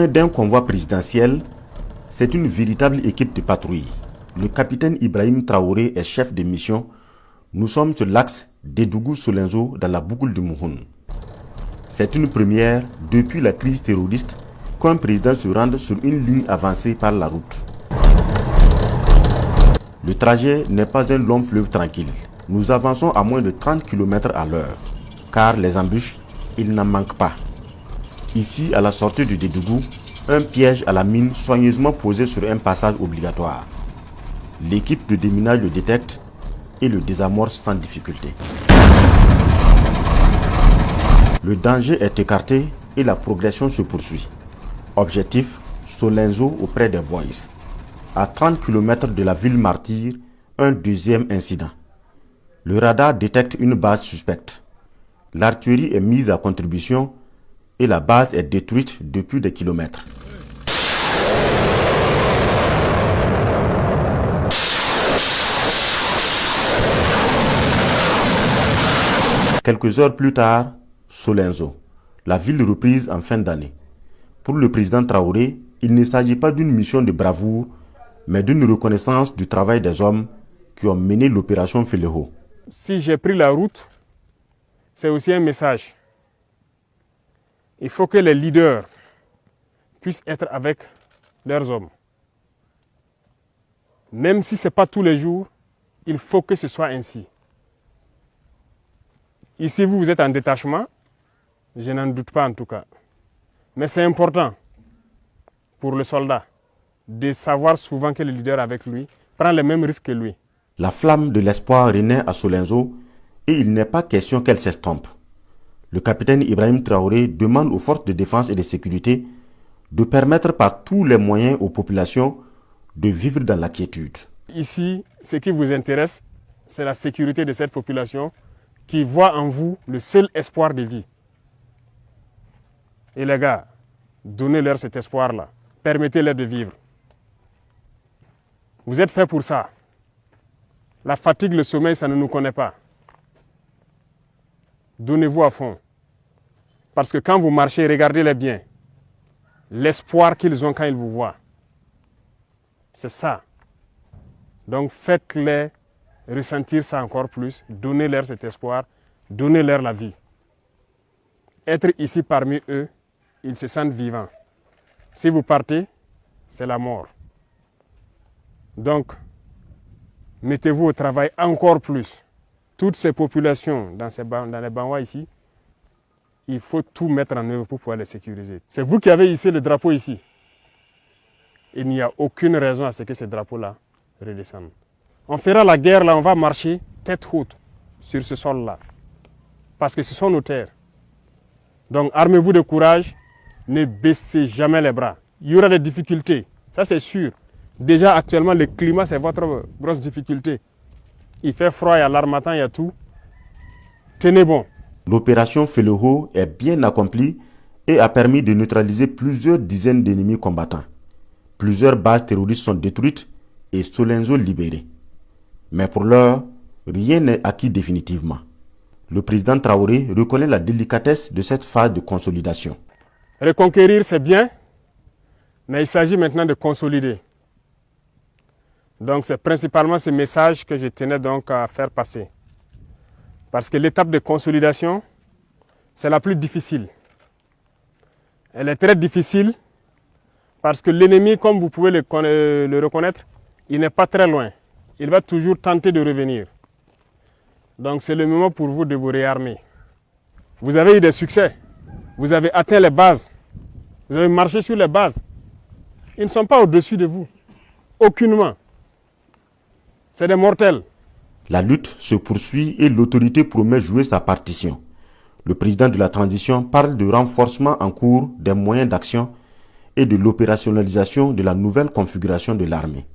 Loin d'un convoi présidentiel, c'est une véritable équipe de patrouille. Le capitaine Ibrahim Traoré est chef de mission. Nous sommes sur l'axe Dédougou-Solenzo dans la boucle de Mouhoun. C'est une première depuis la crise terroriste qu'un président se rende sur une ligne avancée par la route. Le trajet n'est pas un long fleuve tranquille. Nous avançons à moins de 30 km à l'heure, car les embûches, il n'en manque pas. Ici, à la sortie du Dédougou, un piège à la mine soigneusement posé sur un passage obligatoire. L'équipe de déminage le détecte et le désamorce sans difficulté. Le danger est écarté et la progression se poursuit. Objectif, Solenzo auprès des Boys. À 30 km de la ville martyre, un deuxième incident. Le radar détecte une base suspecte. L'artillerie est mise à contribution et la base est détruite depuis des kilomètres. Quelques heures plus tard, Solenzo, la ville reprise en fin d'année. Pour le président Traoré, il ne s'agit pas d'une mission de bravoure, mais d'une reconnaissance du travail des hommes qui ont mené l'opération Feleho. Si j'ai pris la route, c'est aussi un message. Il faut que les leaders puissent être avec leurs hommes. Même si ce n'est pas tous les jours, il faut que ce soit ainsi. Ici, vous êtes en détachement, je n'en doute pas en tout cas. Mais c'est important pour le soldat de savoir souvent que le leader avec lui prend les mêmes risques que lui. La flamme de l'espoir renaît à Solenzo et il n'est pas question qu'elle s'estompe. Le capitaine Ibrahim Traoré demande aux forces de défense et de sécurité de permettre par tous les moyens aux populations de vivre dans la quiétude. Ici, ce qui vous intéresse, c'est la sécurité de cette population qui voit en vous le seul espoir de vie. Et les gars, donnez-leur cet espoir-là. Permettez-leur de vivre. Vous êtes faits pour ça. La fatigue, le sommeil, ça ne nous connaît pas. Donnez-vous à fond. Parce que quand vous marchez, regardez-les bien. L'espoir qu'ils ont quand ils vous voient. C'est ça. Donc faites-les ressentir ça encore plus. Donnez-leur cet espoir. Donnez-leur la vie. Être ici parmi eux, ils se sentent vivants. Si vous partez, c'est la mort. Donc, mettez-vous au travail encore plus. Toutes ces populations dans les Banwa ici, il faut tout mettre en œuvre pour pouvoir les sécuriser. C'est vous qui avez hissé le drapeau ici. Il n'y a aucune raison à ce que ce drapeau-là redescende. On fera la guerre là, on va marcher tête haute sur ce sol-là. Parce que ce sont nos terres. Donc armez-vous de courage, ne baissez jamais les bras. Il y aura des difficultés, ça c'est sûr. Déjà actuellement le climat c'est votre grosse difficulté. Il fait froid, il y a l'harmattan, il y a tout. Tenez bon. L'opération Feleho est bien accomplie et a permis de neutraliser plusieurs dizaines d'ennemis combattants. Plusieurs bases terroristes sont détruites et Solenzo libéré. Mais pour l'heure, rien n'est acquis définitivement. Le président Traoré reconnaît la délicatesse de cette phase de consolidation. Reconquérir, c'est bien, mais il s'agit maintenant de consolider. Donc c'est principalement ce message que je tenais donc à faire passer. Parce que l'étape de consolidation, c'est la plus difficile. Elle est très difficile parce que l'ennemi, comme vous pouvez le reconnaître, il n'est pas très loin. Il va toujours tenter de revenir. Donc c'est le moment pour vous de vous réarmer. Vous avez eu des succès. Vous avez atteint les bases. Vous avez marché sur les bases. Ils ne sont pas au-dessus de vous. Aucunement. C'est des mortels. La lutte se poursuit et l'autorité promet jouer sa partition. Le président de la transition parle de renforcement en cours des moyens d'action et de l'opérationnalisation de la nouvelle configuration de l'armée.